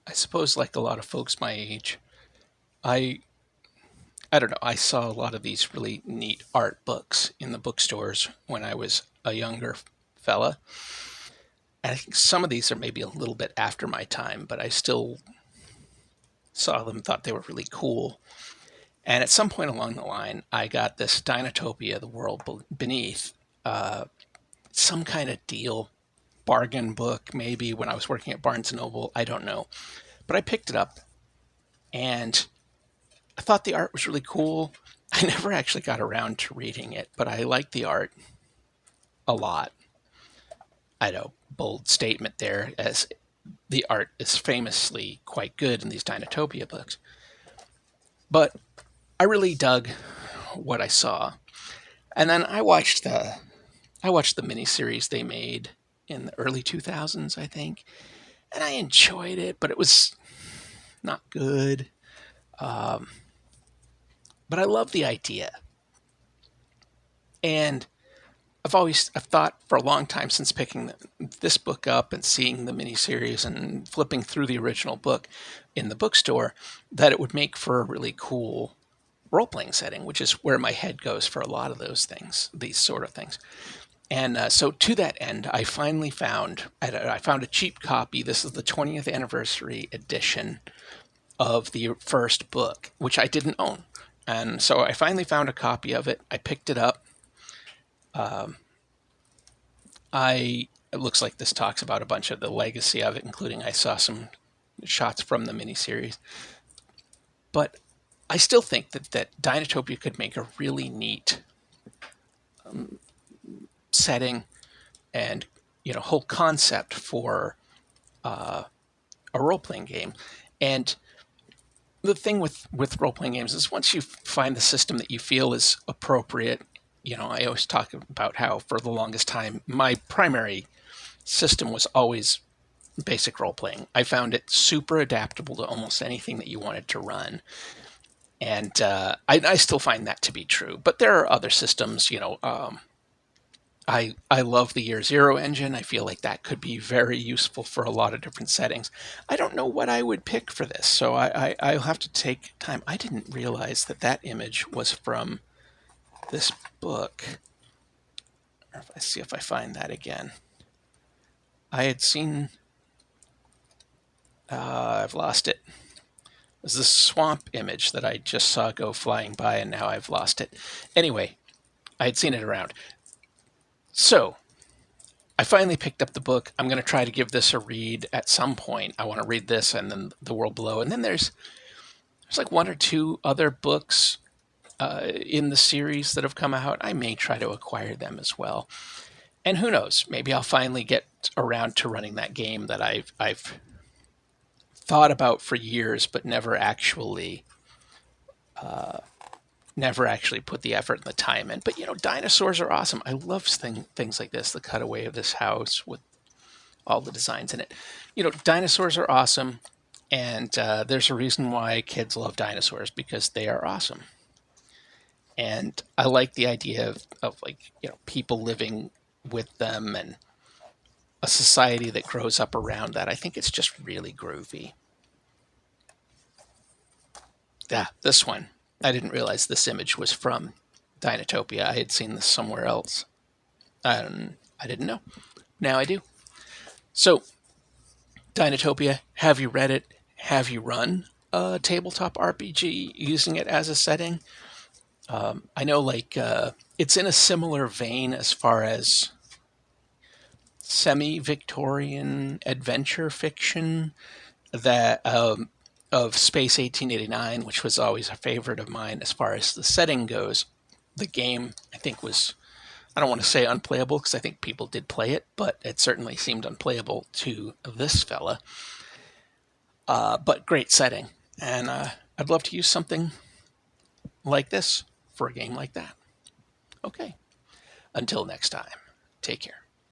I suppose like a lot of folks my age, I I don't know, I saw a lot of these really neat art books in the bookstores when I was a younger fella. And I think some of these are maybe a little bit after my time, but I still saw them, thought they were really cool. And at some point along the line, I got this Dinotopia, The World Beneath, uh, some kind of deal, bargain book, maybe when I was working at Barnes and Noble. I don't know. But I picked it up and I thought the art was really cool. I never actually got around to reading it, but I liked the art a lot. I know, bold statement there, as the art is famously quite good in these Dinotopia books. But I really dug what I saw. And then I watched the miniseries they made in the early 2000s, I think, and I enjoyed it, but it was not good. Um, but I love the idea, and I've thought for a long time since picking this book up and seeing the miniseries and flipping through the original book in the bookstore that it would make for a really cool role playing setting, which is where my head goes for a lot of those things, these sort of things. And so to that end, I found a cheap copy. This is the 20th anniversary edition of the first book, which I didn't own. And so I finally found a copy of it. I picked it up. Um, I It looks like this talks about a bunch of the legacy of it, including I saw some shots from the miniseries. But I still think that Dinotopia could make a really neat setting and whole concept for uh, a role playing game. And the thing with role playing games is once you find the system that you feel is appropriate, I always talk about how for the longest time my primary system was always basic role playing. I found it super adaptable to almost anything that you wanted to run. And I still find that to be true. But there are other systems, I love the Year Zero engine. I feel like that could be very useful for a lot of different settings. I don't know what I would pick for this, so I'll have to take time. I didn't realize that that image was from this book. If I see if I find that again. I had seen. I've lost it. It was this swamp image that I just saw go flying by, and now I've lost it. Anyway, I had seen it around. So I finally picked up the book. I'm going to try to give this a read at some point. I want to read this and then The World Below. And then there's like one or two other books in the series that have come out. I may try to acquire them as well. And who knows? Maybe I'll finally get around to running that game that I've thought about for years, but never actually put the effort and the time in. But dinosaurs are awesome. I love things like this. The cutaway of this house with all the designs in it. Dinosaurs are awesome, and there's a reason why kids love dinosaurs because they are awesome. And I like the idea of like people living with them and a society that grows up around that. I think it's just really groovy. Yeah, this one. I didn't realize this image was from Dinotopia. I had seen this somewhere else. I didn't know. Now I do. So, Dinotopia, have you read it? Have you run a tabletop RPG using it as a setting? I know, like, it's in a similar vein as far as semi-Victorian adventure fiction that of Space 1889, which was always a favorite of mine as far as the setting goes. The game, I think, was, I don't want to say unplayable because I think people did play it, but it certainly seemed unplayable to this fella. But great setting. And I'd love to use something like this for a game like that. Okay. Until next time, take care.